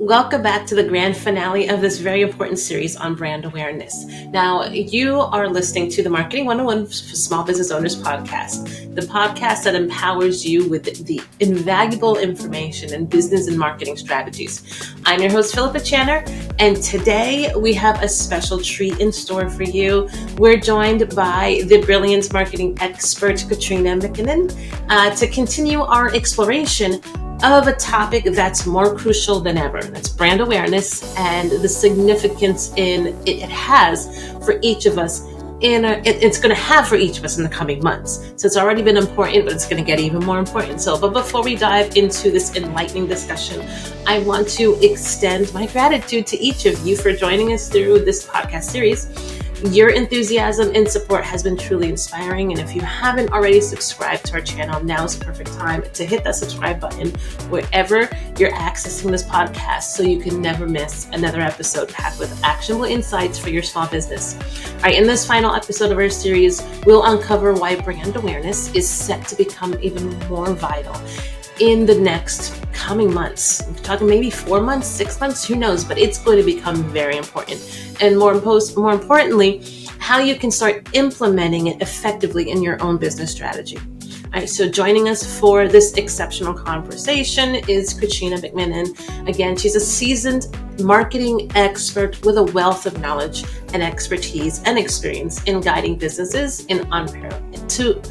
Welcome back to the grand finale of this very important series on brand awareness. Now, you are listening to the Marketing 101 for Small Business Owners podcast, the podcast that empowers you with the invaluable information and business and marketing strategies. I'm your host, Philippa Channer, and today we have a special treat in store for you. We're joined by the brilliant marketing expert, Katrina McKinnon, to continue our exploration of a topic that's more crucial than ever. That's brand awareness and the significance it has for each of us. It's going to have for each of us in the coming months. So it's already been important, but it's going to get even more important. But before we dive into this enlightening discussion, I want to extend my gratitude to each of you for joining us through this podcast series. Your enthusiasm and support has been truly inspiring. And if you haven't already subscribed to our channel, now is the perfect time to hit that subscribe button wherever you're accessing this podcast so you can never miss another episode packed with actionable insights for your small business. All right, in this final episode of our series, we'll uncover why brand awareness is set to become even more vital in the next coming months. I'm talking maybe 4 months, 6 months, who knows, but it's going to become very important. And more importantly, how you can start implementing it effectively in your own business strategy. All right, so joining us for this exceptional conversation is Katrina McKinnon. Again, she's a seasoned marketing expert with a wealth of knowledge and expertise and experience in guiding businesses to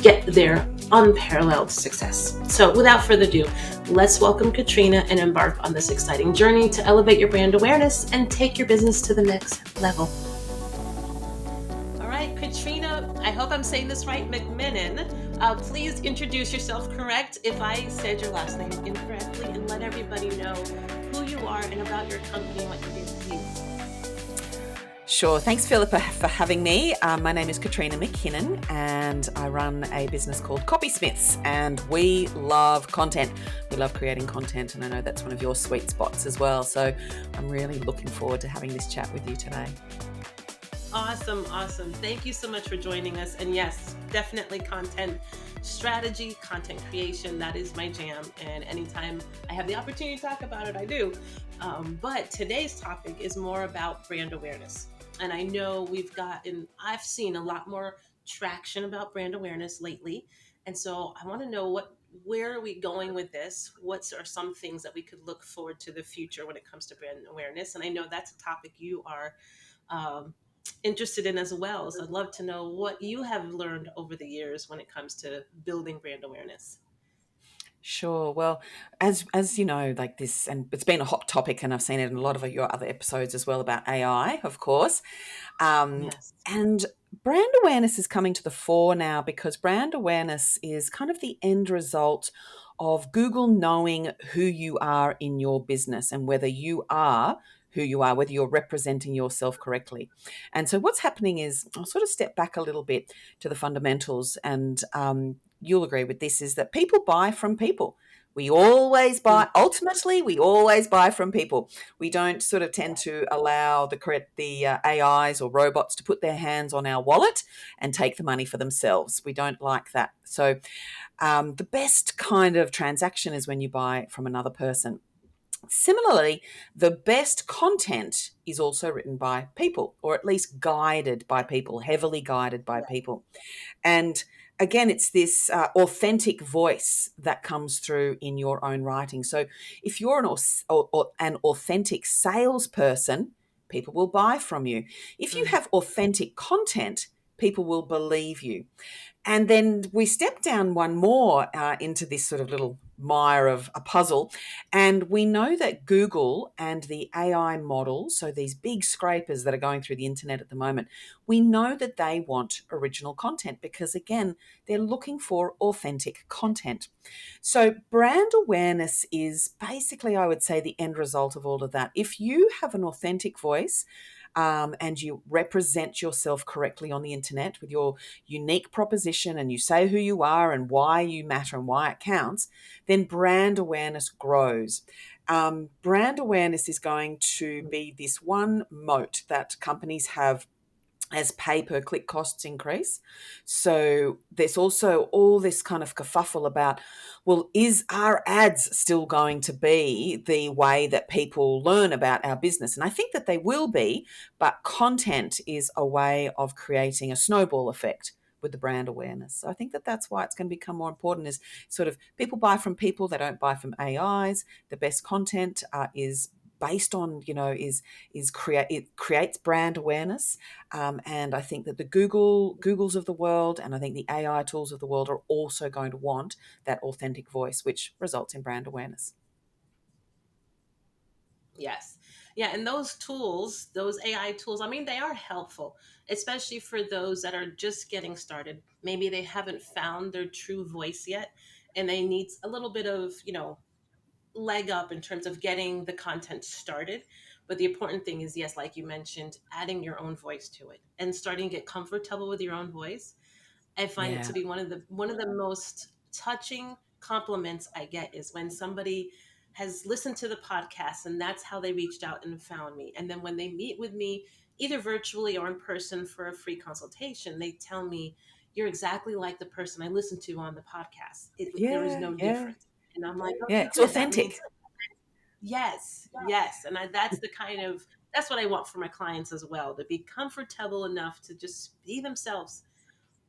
get their unparalleled success. So without further ado, let's welcome Katrina and embark on this exciting journey to elevate your brand awareness and take your business to the next level. All right, Katrina, I hope I'm saying this right, McKinnon. Please introduce yourself correct if I said your last name incorrectly, and let everybody know who you are and about your company and what you do. Sure. Thanks, Philippa, for having me. My name is Katrina McKinnon, and I run a business called Copysmiths, and we love content. We love creating content, and I know that's one of your sweet spots as well. So I'm really looking forward to having this chat with you today. Awesome. Thank you so much for joining us. And yes, definitely content strategy, content creation, that is my jam. And anytime I have the opportunity to talk about it, I do. But today's topic is more about brand awareness. And I know I've seen a lot more traction about brand awareness lately. And so I want to know where are we going with this? What are some things that we could look forward to the future when it comes to brand awareness? And I know that's a topic you are interested in as well. So I'd love to know what you have learned over the years when it comes to building brand awareness. Sure. Well, as you know, like this, and it's been a hot topic, and I've seen it in a lot of your other episodes as well about AI, of course. Yes. And brand awareness is coming to the fore now because brand awareness is kind of the end result of Google knowing who you are in your business and whether you are who you are, whether you're representing yourself correctly. And so what's happening is, I'll sort of step back a little bit to the fundamentals, and you'll agree with this, is that people buy from people. We always buy, ultimately, we always buy from people. We don't sort of tend to allow the AIs or robots to put their hands on our wallet and take the money for themselves. We don't like that. So the best kind of transaction is when you buy from another person. Similarly, the best content is also written by people, or at least guided by people, heavily guided by people. And again, it's this authentic voice that comes through in your own writing. So if you're an authentic salesperson, people will buy from you. If you have authentic content, people will believe you. And then we step down one more into this sort of little mire of a puzzle. And we know that Google and the AI models, so these big scrapers that are going through the internet at the moment, we know that they want original content because, again, they're looking for authentic content. So brand awareness is basically, I would say, the end result of all of that. If you have an authentic voice, and you represent yourself correctly on the internet with your unique proposition, and you say who you are and why you matter and why it counts, then brand awareness grows. Brand awareness is going to be this one moat that companies have as pay per click costs increase. So there's also all this kind of kerfuffle about, well, are ads still going to be the way that people learn about our business? And I think that they will be, but content is a way of creating a snowball effect with the brand awareness. So I think that that's why it's going to become more important, is sort of people buy from people, they don't buy from AIs. The best content is based on, it creates brand awareness. And I think that the Googles of the world, and I think the AI tools of the world, are also going to want that authentic voice, which results in brand awareness. Yes. Yeah, and those tools, those AI tools, I mean, they are helpful, especially for those that are just getting started. Maybe they haven't found their true voice yet, and they need a little bit of, leg up in terms of getting the content started. But the important thing is, yes, like you mentioned, adding your own voice to it and starting to get comfortable with your own voice. I find it Yeah, to be one of the most touching compliments I get is when somebody has listened to the podcast and that's how they reached out and found me. And then when they meet with me, either virtually or in person for a free consultation, they tell me, "You're exactly like the person I listened to on the podcast. There is yeah, no yeah, difference." And I'm like, yeah. "Okay, It's good. That means authentic. yes, yes." And that's what I want for my clients as well, to be comfortable enough to just be themselves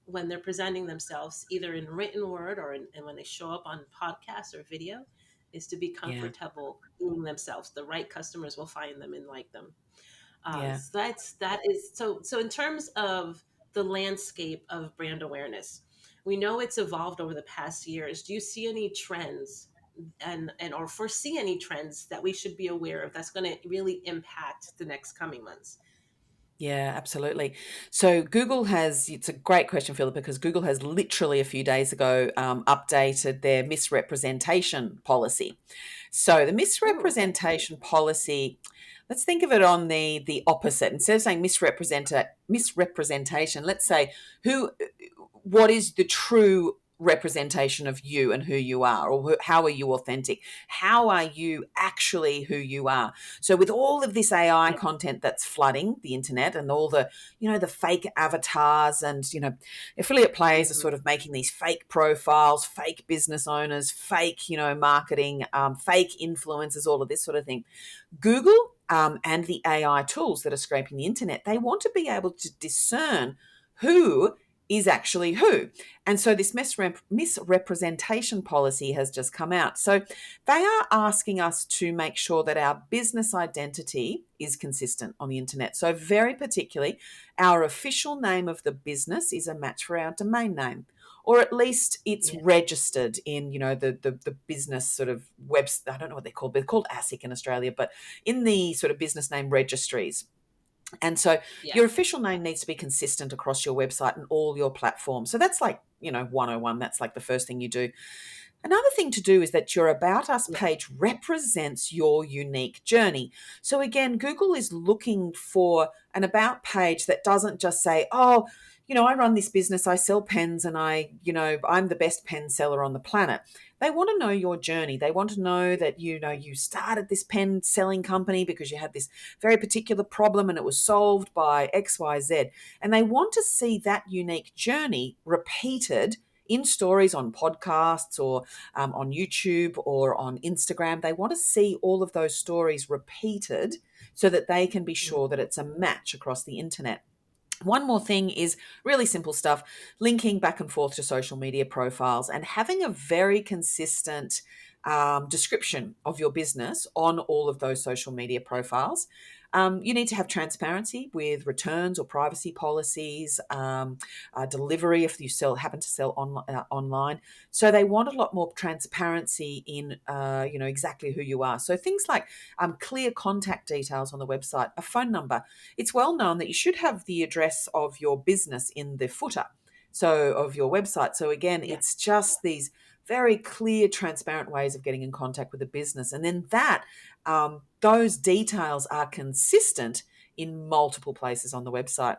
when they're presenting themselves, either in written word and when they show up on podcast or video, is to be Yeah, comfortable being themselves. The right customers will find them and like them. yeah. So that is so. In terms of the landscape of brand awareness, we know it's evolved over the past years. Do you see any trends and or foresee any trends that we should be aware of that's going to really impact the next coming months? Yeah, absolutely. So Google has, it's a great question, Philippa, because Google has literally a few days ago updated their misrepresentation policy. So the Oh, okay. misrepresentation policy, let's think of it on the opposite. Instead of saying misrepresentation, let's say who what is the true representation of you and who you are, or how are you authentic? How are you actually who you are? So with all of this AI Yeah. content that's flooding the internet, and all the, the fake avatars, and, affiliate players are Hmm. sort of making these fake profiles, fake business owners, fake, marketing, fake influencers, all of this sort of thing. Google and the AI tools that are scraping the internet, they want to be able to discern who is actually who. And so this misrepresentation policy has just come out. So they are asking us to make sure that our business identity is consistent on the internet. So, very particularly, our official name of the business is a match for our domain name, or at least it's Yeah. registered in, the business sort of webs. I don't know what they're called. They're called ASIC in Australia, but in the sort of business name registries. And so Yeah. your official name needs to be consistent across your website and all your platforms. So that's like, 101. That's like the first thing you do. Another thing to do is that your About Us Yeah. page represents your unique journey. So again, Google is looking for an About page that doesn't just say, oh, I run this business, I sell pens, and I'm the best pen seller on the planet. They want to know your journey. They want to know that, you started this pen selling company because you had this very particular problem and it was solved by XYZ. And they want to see that unique journey repeated in stories on podcasts, or on YouTube, or on Instagram. They want to see all of those stories repeated so that they can be sure that it's a match across the internet. One more thing is really simple stuff: linking back and forth to social media profiles and having a very consistent description of your business on all of those social media profiles. You need to have transparency with returns or privacy policies, delivery if you happen to sell online. So they want a lot more transparency in, exactly who you are. So things like clear contact details on the website, a phone number. It's well known that you should have the address of your business in the footer, so of your website. So again, Yeah. it's just these very clear, transparent ways of getting in contact with the business, and then those details are consistent in multiple places on the website.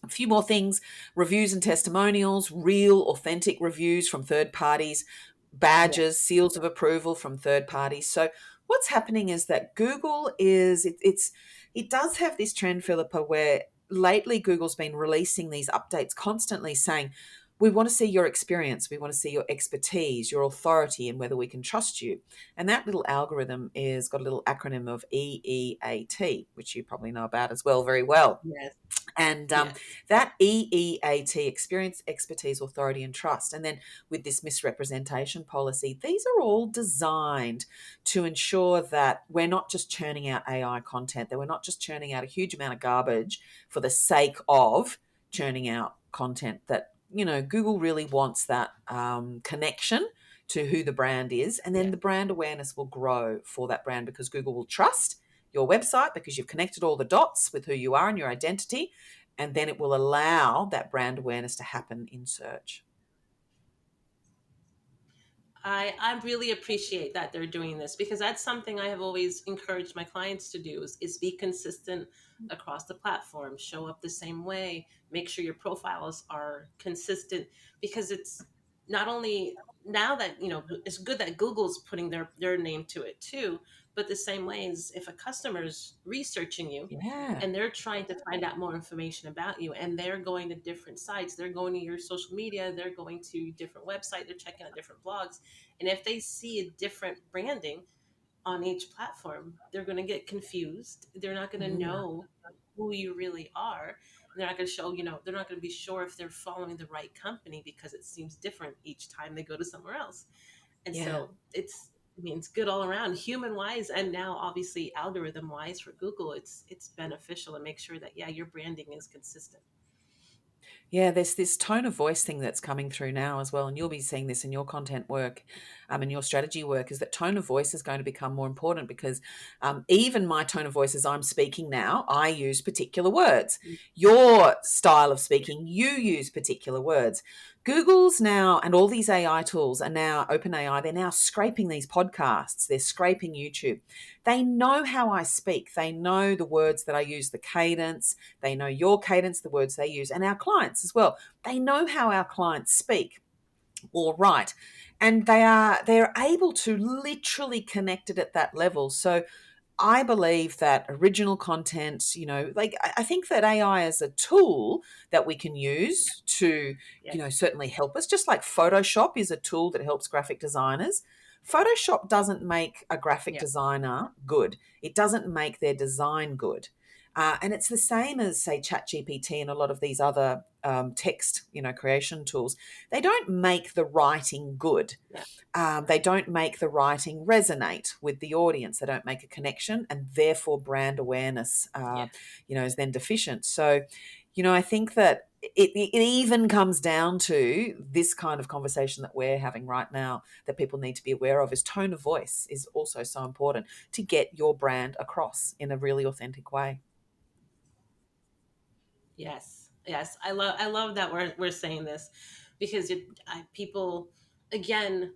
A few more things: reviews and testimonials, real, authentic reviews from third parties, badges, Yes. seals of approval from third parties. So what's happening is that Google it does have this trend, Philippa, where lately Google's been releasing these updates constantly saying, we want to see your experience, we want to see your expertise, your authority, and whether we can trust you. And that little algorithm is got a little acronym of EEAT, which you probably know about as well, very well. Yes. And Yes. that EEAT, experience, expertise, authority, and trust. And then with this misrepresentation policy, these are all designed to ensure that we're not just churning out AI content, that we're not just churning out a huge amount of garbage for the sake of churning out content, that, Google really wants that connection to who the brand is. And then Yeah. the brand awareness will grow for that brand because Google will trust your website because you've connected all the dots with who you are and your identity, and then it will allow that brand awareness to happen in search. I really appreciate that they're doing this, because that's something I have always encouraged my clients to do is be consistent across the platform, show up the same way, make sure your profiles are consistent, because it's not only now that, it's good that Google's putting their name to it too, but the same way as if a customer's researching you Yeah. and they're trying to find out more information about you and they're going to different sites, they're going to your social media, they're going to different websites, they're checking out different blogs, and if they see a different branding on each platform, they're going to get confused. They're not going to Mm, know who you really are. And they're not going to show, they're not going to be sure if they're following the right company because it seems different each time they go to somewhere else. And yeah. so it's good all around, human wise, and now obviously algorithm wise for Google. It's beneficial to make sure that, yeah, your branding is consistent. Yeah, there's this tone of voice thing that's coming through now as well, and you'll be seeing this in your content work, and your strategy work. Is that tone of voice is going to become more important because even my tone of voice as I'm speaking now, I use particular words. Your style of speaking, you use particular words. Google's now, and all these AI tools are now, OpenAI, they're now scraping these podcasts, they're scraping YouTube. They know how I speak, they know the words that I use, the cadence, they know your cadence, the words they use, and our clients as well. They know how our clients speak or write, and they're able to literally connect it at that level. So I believe that original content, like I think that AI is a tool that we can use to, Yes. certainly help us, just like Photoshop is a tool that helps graphic designers. Photoshop doesn't make a graphic Yeah. designer good. It doesn't make their design good. And it's the same as, say, ChatGPT and a lot of these other text, creation tools. They don't make the writing good. Yeah. They don't make the writing resonate with the audience. They don't make a connection, and therefore brand awareness, Yeah. is then deficient. So, I think that it even comes down to this kind of conversation that we're having right now that people need to be aware of is tone of voice is also so important to get your brand across in a really authentic way. Yes, yes, I love that we're saying this, because people, again,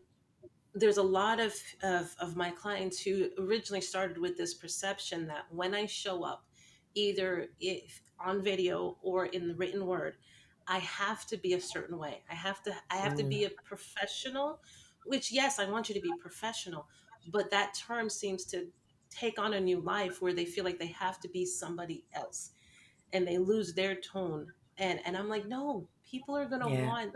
there's a lot of my clients who originally started with this perception that when I show up, either if on video or in the written word, I have to be a certain way. I have to Mm, be a professional, which, yes, I want you to be professional, but that term seems to take on a new life where they feel like they have to be somebody else and they lose their tone. And I'm like, no, people are gonna yeah, want,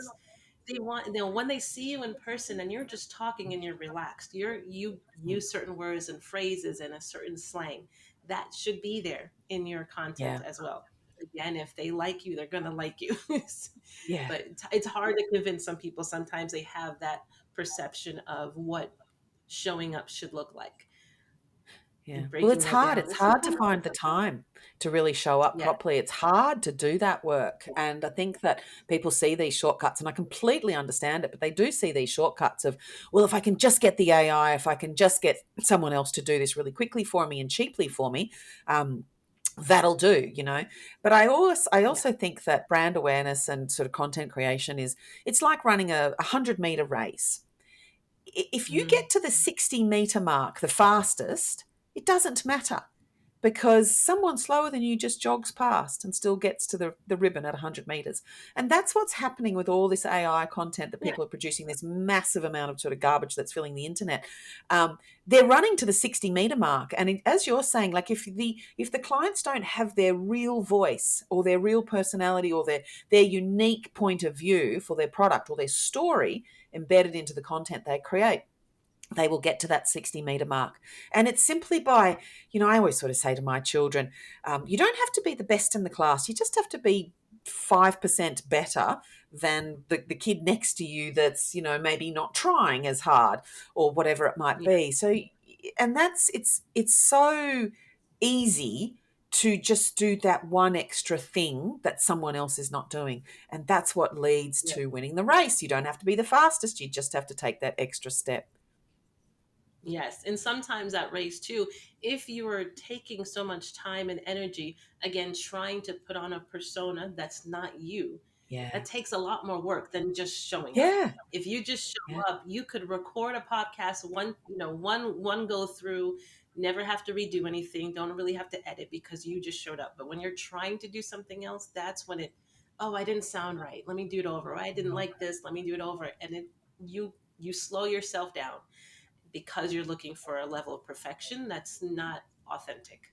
they want, when they see you in person and you're just talking and you're relaxed, you mm, use certain words and phrases and a certain slang that should be there in your content yeah, as well. Again, if they like you, they're gonna like you. yeah, But it's hard to convince some people. Sometimes they have that perception of what showing up should look like, yeah. and Well, breaking it's that hard. down It's is hard to something. find the time to really show up Yeah. properly. It's hard to do that work. And I think that people see these shortcuts, and I completely understand it, but they do see these shortcuts of, well, if I can just get the AI, if I can just get someone else to do this really quickly for me and cheaply for me, um, that'll do. But I Yeah. also think that brand awareness and sort of content creation it's like running a 100-meter race. If you Mm. get to the 60-meter mark the fastest, it doesn't matter. because someone slower than you just jogs past and still gets to the ribbon at 100 meters. And that's what's happening with all this AI content that Yeah. people are producing, this massive amount of sort of garbage that's filling the internet. They're running to the 60-meter mark. And as you're saying, like if the clients don't have their real voice or their real personality or their unique point of view for their product or their story embedded into the content they create, they will get to that 60-meter mark. And it's simply by, I always sort of say to my children, you don't have to be the best in the class. You just have to be 5% better than the kid next to you that's, maybe not trying as hard or whatever it might Yeah. be. So, and it's so easy to just do that one extra thing that someone else is not doing. And that's what leads Yeah. to winning the race. You don't have to be the fastest. You just have to take that extra step. Yes, and sometimes that race too, if you are taking so much time and energy, again, trying to put on a persona that's not you, that Yeah. takes a lot more work than just showing up. Yeah. If you just Yeah. show up, you could record a podcast one go through, never have to redo anything, don't really have to edit because you just showed up. But when you're trying to do something else, that's when oh, I didn't sound right. Let me do it over. Oh, I didn't like this. Let me do it over. And you slow yourself down because you're looking for a level of perfection that's not authentic.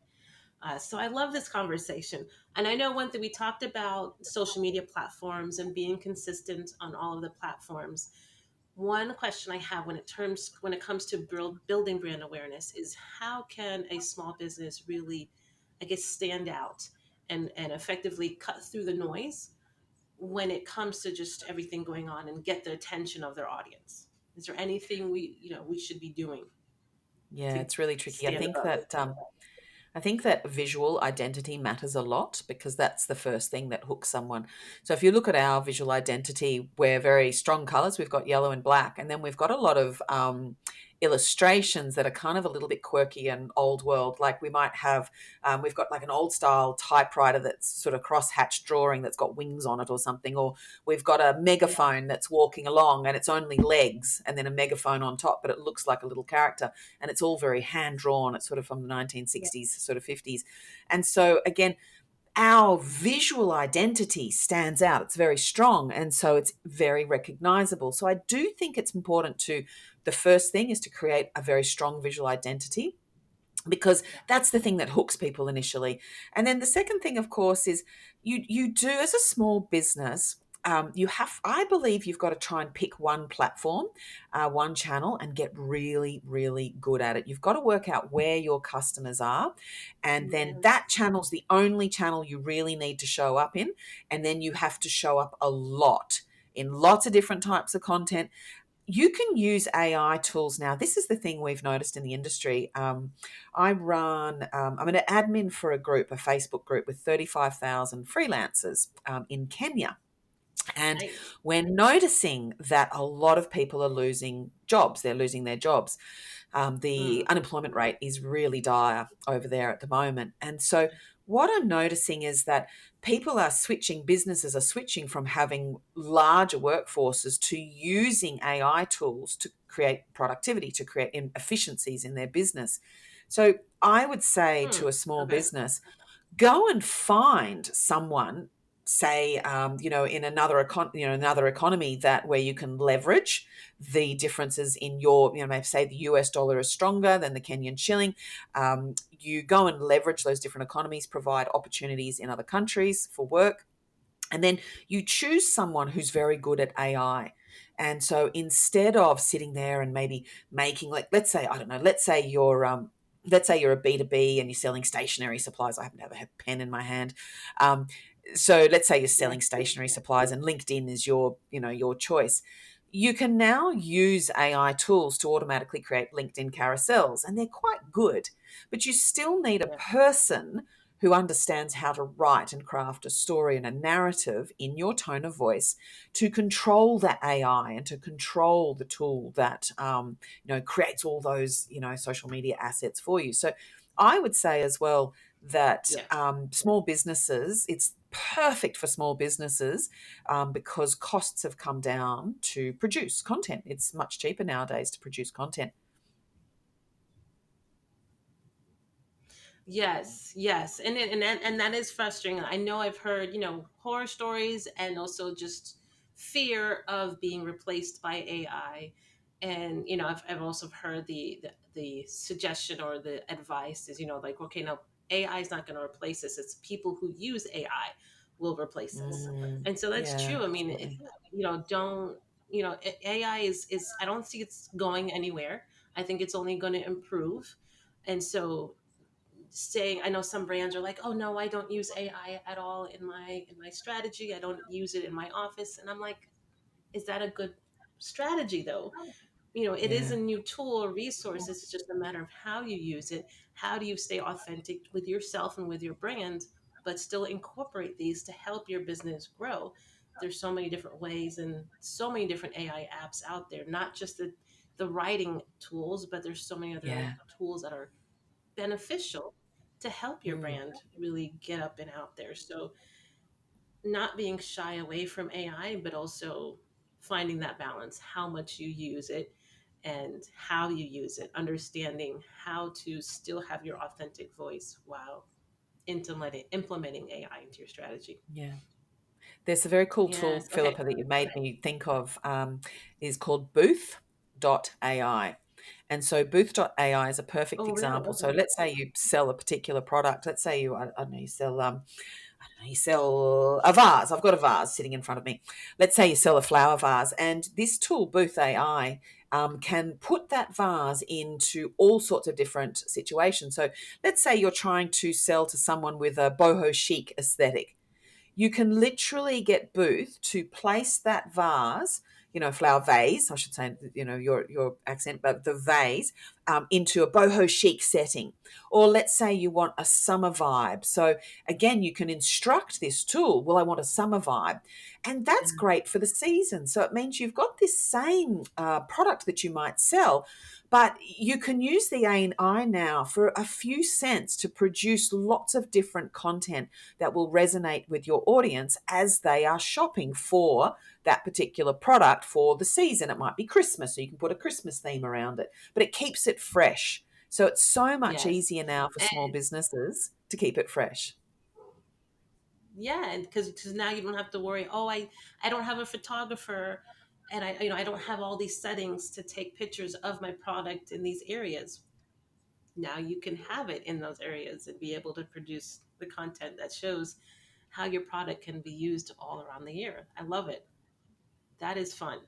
So I love this conversation. And I know one thing we talked about social media platforms and being consistent on all of the platforms. One question I have when it comes to building brand awareness is how can a small business really, I guess, stand out and effectively cut through the noise when it comes to just everything going on and get the attention of their audience? Is there anything we should be doing Yeah, to it's really tricky. stand above it? I think that visual identity matters a lot because that's the first thing that hooks someone. So if you look at our visual identity, we're very strong colors. We've got yellow and black, and then we've got a lot of illustrations that are kind of a little bit quirky and old world. Like we might have, we've got like an old style typewriter that's sort of cross-hatched drawing that's got wings on it or something, or we've got a Yeah, megaphone that's walking along and it's only legs and then a megaphone on top, but it looks like a little character, and it's all very hand drawn. It's sort of from the yeah, 1960s, sort of 50s. And so again, our visual identity stands out. It's very strong. And so it's very recognizable. So I do think it's important the first thing is to create a very strong visual identity, because yeah, that's the thing that hooks people initially. And then the second thing, of course, is you do, as a small business, I believe you've got to try and pick one platform, one channel, and get really, really good at it. You've got to work out where your customers are, and then yeah, that channel's the only channel you really need to show up in. And then you have to show up a lot in lots of different types of content. You can use AI tools now. This is the thing we've noticed in the industry. I'm an admin for a group, a Facebook group with 35,000 freelancers in Kenya. And nice. we're noticing that a lot of people are losing jobs. They're losing their jobs. The Mm, unemployment rate is really dire over there at the moment. And so, what I'm noticing is that businesses are switching from having larger workforces to using AI tools to create productivity, to create efficiencies in their business. So, I would say mm, to a small okay. business, go and find someone, say, in another economy, that where you can leverage the differences in your, maybe say the US dollar is stronger than the Kenyan shilling. You go and leverage those different economies, provide opportunities in other countries for work, and then you choose someone who's very good at AI. And so instead of sitting there and maybe making, like, let's say, I don't know, let's say you're a B2B and you're selling stationery supplies. I happen to have a pen in my hand. Um, so let's say you're Yeah, selling stationery supplies and LinkedIn is your choice. You can now use AI tools to automatically create LinkedIn carousels, and they're quite good. But you still need a yeah, person who understands how to write and craft a story and a narrative in your tone of voice to control that AI and to control the tool that creates all those social media assets for you. So I would say as well that yeah. small businesses, it's perfect for small businesses, because costs have come down to produce content. It's much cheaper nowadays to produce content. Yes, yes, and that is frustrating. I know I've heard horror stories, and also just fear of being replaced by AI, and I've also heard the suggestion or the advice is like, okay, no, AI is not going to replace us. It's people who use AI will replace us, and so that's Yeah, true. I mean, absolutely. don't AI is I don't see it's going anywhere. I think it's only going to improve, and so saying, I know some brands are like, oh no, I don't use AI at all in my strategy, I don't use it in my office, and I'm like, is that a good strategy though? It is Yeah, a new tool or resource. It's just a matter of how you use it. How do you stay authentic with yourself and with your brand, but still incorporate these to help your business grow? There's so many different ways and so many different AI apps out there, not just the writing tools, but there's so many other yeah. tools that are beneficial to help your Mm, brand really get up and out there. So, not being shy away from AI, but also finding that balance, how much you use it and how you use it, understanding how to still have your authentic voice while implementing AI into your strategy. yeah. There's a very cool tool, Yes. Okay. Philippa, that you made me think of, is called Booth.ai. And so Booth.ai is a perfect Oh, really? example. So Okay. let's say you sell a particular product. Let's say I don't know, you sell a vase. I've got a vase sitting in front of me. Let's say you sell a flower vase, and this tool, Booth AI, can put that vase into all sorts of different situations. So let's say you're trying to sell to someone with a boho chic aesthetic. You can literally get Booth to place that vase, flower vase, I should say, your accent, but the vase, into a boho chic setting. Or let's say you want a summer vibe. So again, you can instruct this tool, well, I want a summer vibe. And that's great for the season. So it means you've got this same product that you might sell, but you can use the AI now for a few cents to produce lots of different content that will resonate with your audience as they are shopping for that particular product for the season. It might be Christmas, so you can put a Christmas theme around it, but it keeps it fresh. So it's so much Yes. easier now for small businesses to keep it fresh. Yeah, and because now you don't have to worry. Oh, I don't have a photographer, and I don't have all these settings to take pictures of my product in these areas. Now you can have it in those areas and be able to produce the content that shows how your product can be used all around the year. I love it. That is fun.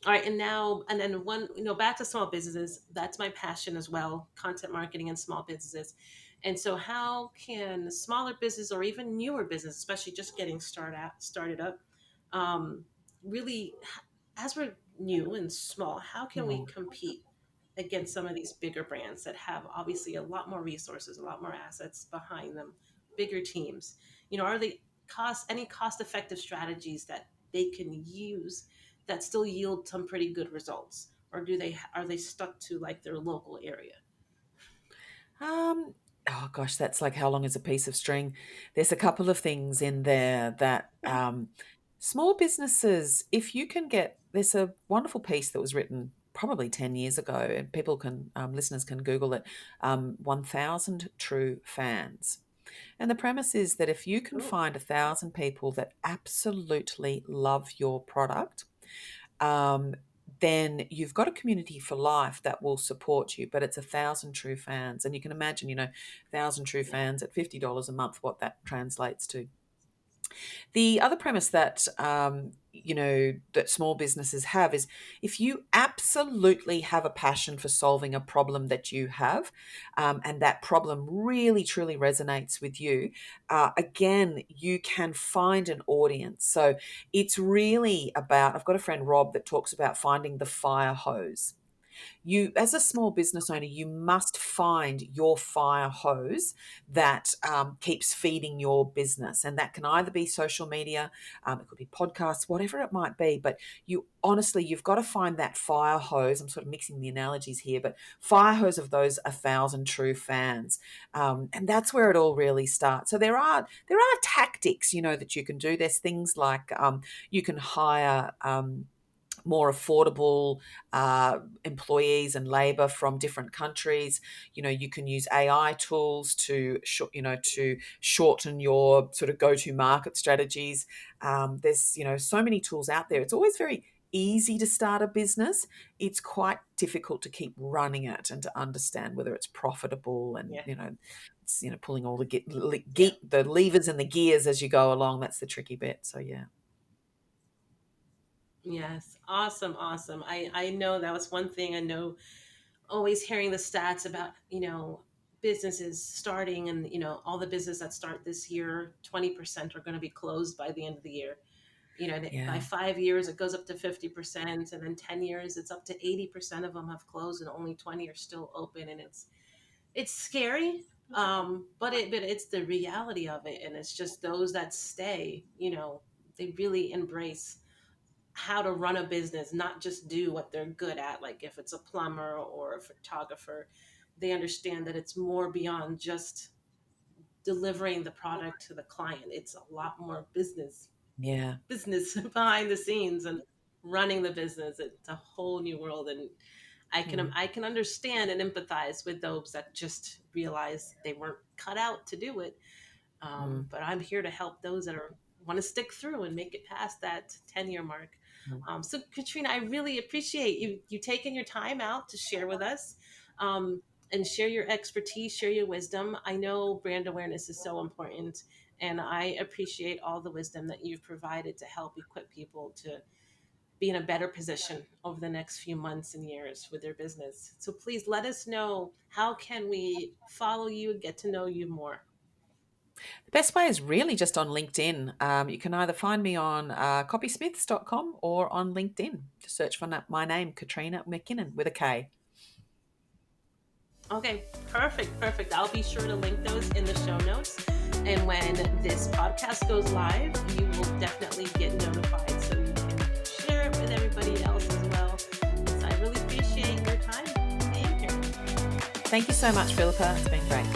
All right, and then one, back to small businesses. That's my passion as well, content marketing and small businesses. And so, how can smaller business or even newer business, especially just getting started up, um, really, as we're new and small, how can we Hmm. compete against some of these bigger brands that have obviously a lot more resources, a lot more assets behind them, bigger teams? Are they any cost effective strategies that they can use that still yield some pretty good results, or are they stuck to like their local area? Oh gosh, that's like how long is a piece of string? There's a couple of things in there that small businesses, if you can get, there's a wonderful piece that was written probably 10 years ago, and people can, listeners can Google it, 1,000 True Fans. And the premise is that if you can Oh, find 1,000 people that absolutely love your product, um, then you've got a community for life that will support you. But it's 1,000 true fans, and you can imagine, 1,000 true yeah. fans at $50 a month, what that translates to. The other premise that that small businesses have is if you absolutely have a passion for solving a problem that you have, and that problem really truly resonates with you, again, you can find an audience. So it's really about. I've got a friend Rob that talks about finding the fire hose. You, as a small business owner, you must find your fire hose that keeps feeding your business. And that can either be social media, it could be podcasts, whatever it might be. But you've got to find that fire hose. I'm sort of mixing the analogies here, but fire hose of those 1,000 true fans. And that's where it all really starts. So there are tactics, that you can do. There's things like you can hire more affordable employees and labor from different countries. You can use AI tools to shorten your sort of go-to market strategies. There's so many tools out there. It's always very easy to start a business. It's quite difficult to keep running it and to understand whether it's profitable, and Yeah. it's pulling all the Yeah. the levers and the gears as you go along. That's the tricky bit. So yeah. Yes. Awesome. Awesome. I know that was one thing I know, always hearing the stats about, businesses starting, and, all the business that start this year, 20% are going to be closed by the end of the year. By Yeah. 5 years, it goes up to 50%. And then 10 years, it's up to 80% of them have closed and only 20 are still open. And it's scary. But it's the reality of it. And it's just those that stay, they really embrace how to run a business, not just do what they're good at. Like if it's a plumber or a photographer, they understand that it's more beyond just delivering the product to the client. It's a lot more Yeah. business behind the scenes and running the business. It's a whole new world, and I can Mm, I can understand and empathize with those that just realize they weren't cut out to do it. mm, But I'm here to help those that are want to stick through and make it past that 10-year mark. mm. So Katrina, I really appreciate you taking your time out to share with us, um, and share your expertise, share your wisdom. I know brand awareness is so important, and I appreciate all the wisdom that you've provided to help equip people to be in a better position over the next few months and years with their business. So please let us know, how can we follow you and get to know you more? The best way is really just on LinkedIn. You can either find me on copysmiths.com or on LinkedIn. Just search for my name, Katrina McKinnon, with a K. Okay, perfect, perfect. I'll be sure to link those in the show notes. And when this podcast goes live, you will definitely get notified so you can share it with everybody else as well. So I really appreciate your time being here. Thank you so much, Philippa. It's been great.